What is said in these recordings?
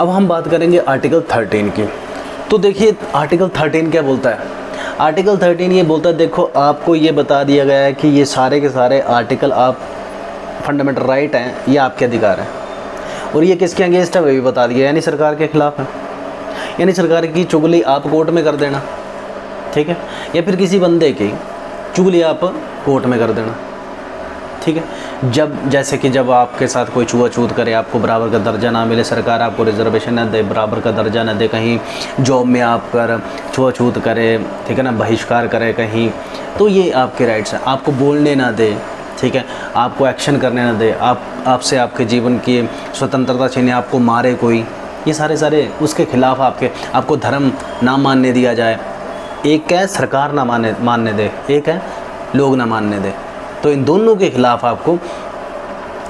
अब हम बात करेंगे आर्टिकल 13 की। तो देखिए आर्टिकल 13 क्या बोलता है। आर्टिकल 13 ये बोलता है, देखो आपको ये बता दिया गया है कि ये सारे के सारे आर्टिकल आप फंडामेंटल राइट हैं, ये आपके अधिकार हैं, और ये किसके अगेंस्ट है वो भी बता दिया, यानी सरकार के खिलाफ है। यानी सरकार की चुगली आप कोर्ट में कर देना, ठीक है, या फिर किसी बंदे की चुगली आप कोर्ट में कर देना, ठीक है। जैसे कि जब आपके साथ कोई छुआछूत करे, आपको बराबर का दर्जा ना मिले, सरकार आपको रिजर्वेशन ना दे, बराबर का दर्जा ना दे, कहीं जॉब में आप कर छुआछूत करे, ठीक है ना, बहिष्कार करे कहीं, तो ये आपके राइट्स हैं। आपको बोलने ना दे, ठीक है, आपको एक्शन करने ना दे, आपसे आपके जीवन की स्वतंत्रता छीने, आपको मारे कोई, ये सारे उसके खिलाफ आपको धर्म ना मानने दिया जाए। एक है सरकार ना मानने दे, एक है लोग ना मानने दे, तो इन दोनों के खिलाफ आपको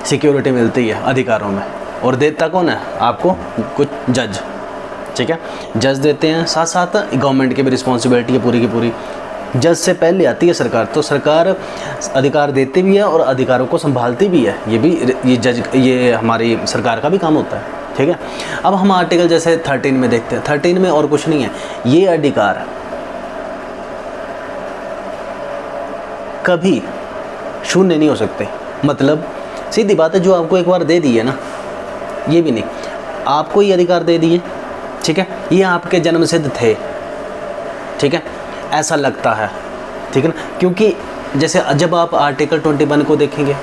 सिक्योरिटी मिलती है अधिकारों में। और देता कौन है आपको? कुछ जज, ठीक है, जज देते हैं। साथ साथ गवर्नमेंट की भी रिस्पॉन्सिबिलिटी है पूरी की पूरी। जज से पहले आती है सरकार, तो सरकार अधिकार देती भी है और अधिकारों को संभालती भी है। ये हमारी सरकार का भी काम होता है, ठीक है। अब हम आर्टिकल जैसे 13 में देखते हैं। 13 में और कुछ नहीं है, ये अधिकार कभी शून्य नहीं हो सकते। मतलब सीधी बात है, जो आपको एक बार दे दी है ना, ये भी नहीं, आपको ये अधिकार दे दिए, ठीक है, ये आपके जन्म सिद्ध थे, ठीक है, ऐसा लगता है, ठीक है ना। क्योंकि जैसे जब आप आर्टिकल 21 को देखेंगे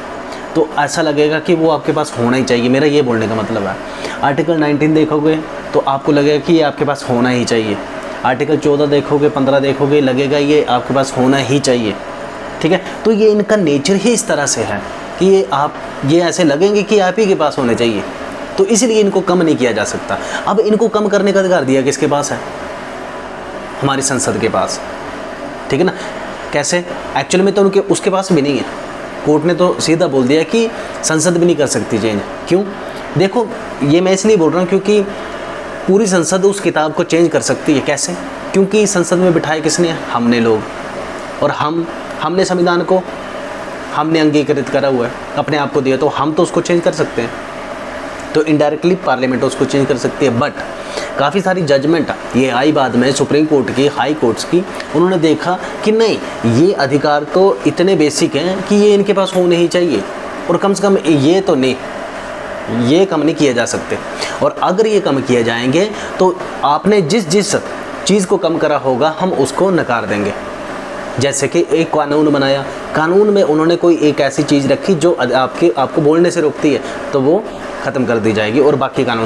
तो ऐसा लगेगा कि वो आपके पास होना ही चाहिए, मेरा ये बोलने का मतलब है। आर्टिकल 19 देखोगे तो आपको लगेगा कि ये आपके पास होना ही चाहिए। आर्टिकल 14 देखोगे, 15 देखोगे, लगेगा ये आपके पास होना ही चाहिए, ठीक है। तो ये इनका नेचर ही इस तरह से है कि ये ऐसे लगेंगे कि आप ही के पास होने चाहिए, तो इसलिए इनको कम नहीं किया जा सकता। अब इनको कम करने का अधिकार दिया किसके पास है? हमारी संसद के पास, ठीक है ना। कैसे? एक्चुअल में तो उसके पास भी नहीं है। कोर्ट ने तो सीधा बोल दिया कि संसद भी नहीं कर सकती चेंज। क्यों? देखो, ये मैं इसलिए बोल रहा हूँ क्योंकि पूरी संसद उस किताब को चेंज कर सकती है। कैसे? क्योंकि संसद में बिठाए किसने? हमने लोग, और हमने संविधान को हमने अंगीकृत करा हुआ है, अपने आप को दिया, तो हम तो उसको चेंज कर सकते हैं। तो इनडायरेक्टली पार्लियामेंट उसको चेंज कर सकती है। बट काफ़ी सारी जजमेंट ये आई बाद में सुप्रीम कोर्ट की, हाई कोर्ट्स की, उन्होंने देखा कि नहीं, ये अधिकार तो इतने बेसिक हैं कि ये इनके पास होने ही चाहिए, और कम से कम ये तो नहीं, ये कम नहीं किए जा सकते। और अगर ये कम किए जाएंगे तो आपने जिस चीज़ को कम करा होगा हम उसको नकार देंगे। जैसे कि एक कानून बनाया, कानून में उन्होंने कोई एक ऐसी चीज़ रखी जो आपको बोलने से रोकती है, तो वो ख़त्म कर दी जाएगी और बाकी कानून